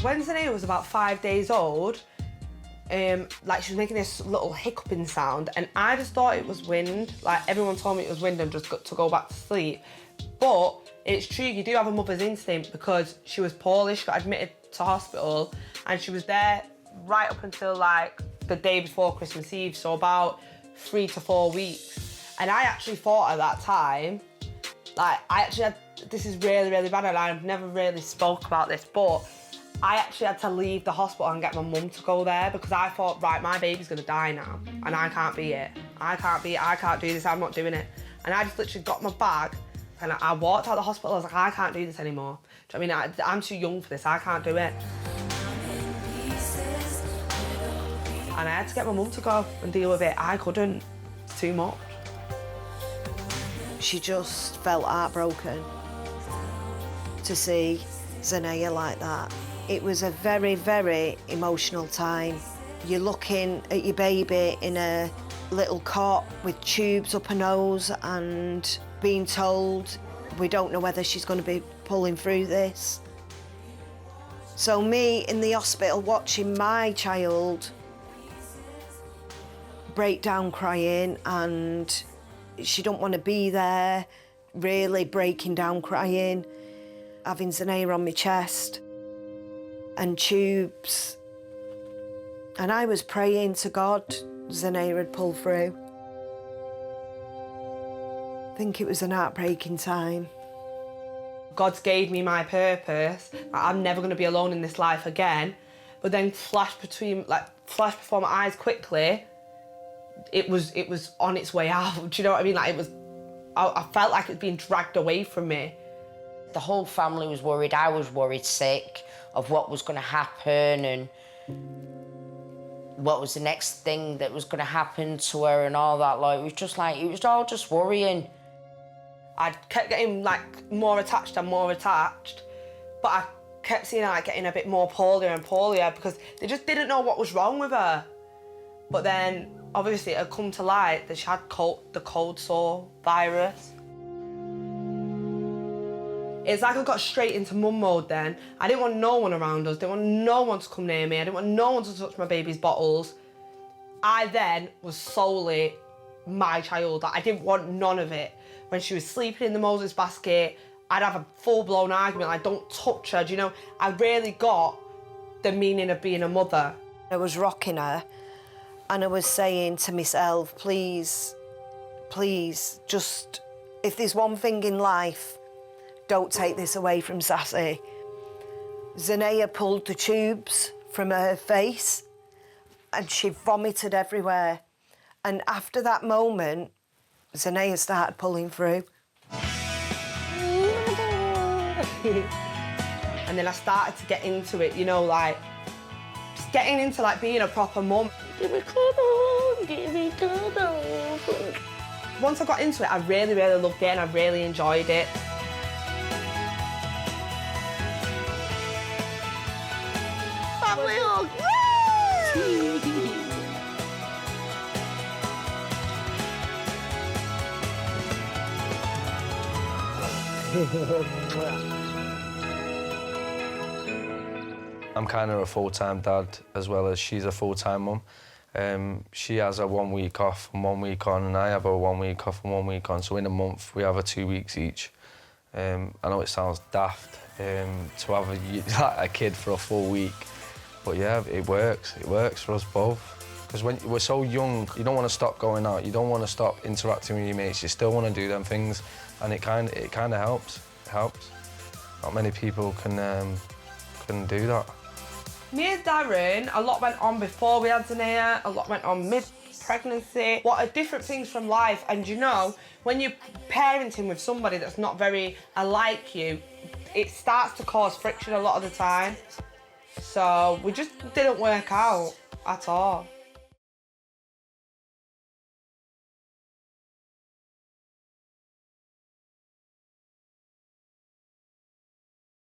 When Zena'ya was about 5 days old, like she was making this little hiccuping sound, and I just thought it was wind. Like everyone told me it was wind and just got to go back to sleep. But it's true, you do have a mother's instinct, because she was poorly, she got admitted to hospital, and she was there right up until like the day before Christmas Eve, so about 3 to 4 weeks. And I actually thought at that time, like I actually had, this is really, really bad, and I've never really spoke about this, but I actually had to leave the hospital and get my mum to go there, because I thought, right, my baby's gonna die now, and I can't be it. I can't do this, I'm not doing it. And I just literally got my bag, and I walked out of the hospital. I was like, I can't do this anymore. Do you know what I mean? I'm too young for this, I can't do it. And I had to get my mum to go and deal with it. I couldn't, it's too much. She just felt heartbroken to see Zena'ya like that. It was a very, very emotional time. You're looking at your baby in a little cot with tubes up her nose and being told, we don't know whether she's going to be pulling through this. So me in the hospital watching my child break down crying, and she don't want to be there, really breaking down crying, having Zena'ya on my chest and tubes. And I was praying to God Zena'ya would pull through. I think it was an heartbreaking time. God's gave me my purpose. I'm never going to be alone in this life again. But then flash before my eyes quickly, it was on its way out. Do you know what I mean? Like I felt like it was being dragged away from me. The whole family was worried. I was worried sick of what was going to happen and what was the next thing that was going to happen to her and all that. Like, it was all just worrying. I kept getting like more attached and more attached, but I kept seeing her like getting a bit more poorlier and poorlier, because they just didn't know what was wrong with her. But then obviously it had come to light that she had the cold sore virus. It's like I got straight into mum mode then. I didn't want no one around us, didn't want no one to come near me, I didn't want no one to touch my baby's bottles. I then was solely my child. I didn't want none of it. When she was sleeping in the Moses basket, I'd have a full-blown argument, like, don't touch her, do you know? I really got the meaning of being a mother. I was rocking her and I was saying to myself, please, please, just, if there's one thing in life, don't take this away from Sassi. Zena'ya pulled the tubes from her face and she vomited everywhere. And after that moment, Zena'ya started pulling through. And then I started to get into it, you know, like, just getting into like being a proper mum. Give me cuddles, give me cuddles. Once I got into it, I really, really loved it and I really enjoyed it. Family hug, woo! I'm kind of a full-time dad as well as she's a full-time mum. She has a 1 week off and 1 week on, and I have a 1 week off and 1 week on. So in a month we have a 2 weeks each. I know it sounds daft to have a kid for a full week, but yeah, it works. It works for us both. Because when we're so young, you don't want to stop going out, you don't want to stop interacting with your mates, you still want to do them things, and it kind of helps. It helps. Not many people can do that. Me and Darren, a lot went on before we had Zena'ya, a lot went on mid-pregnancy. What are different things from life, and you know, when you're parenting with somebody that's not very alike you, it starts to cause friction a lot of the time. So we just didn't work out at all.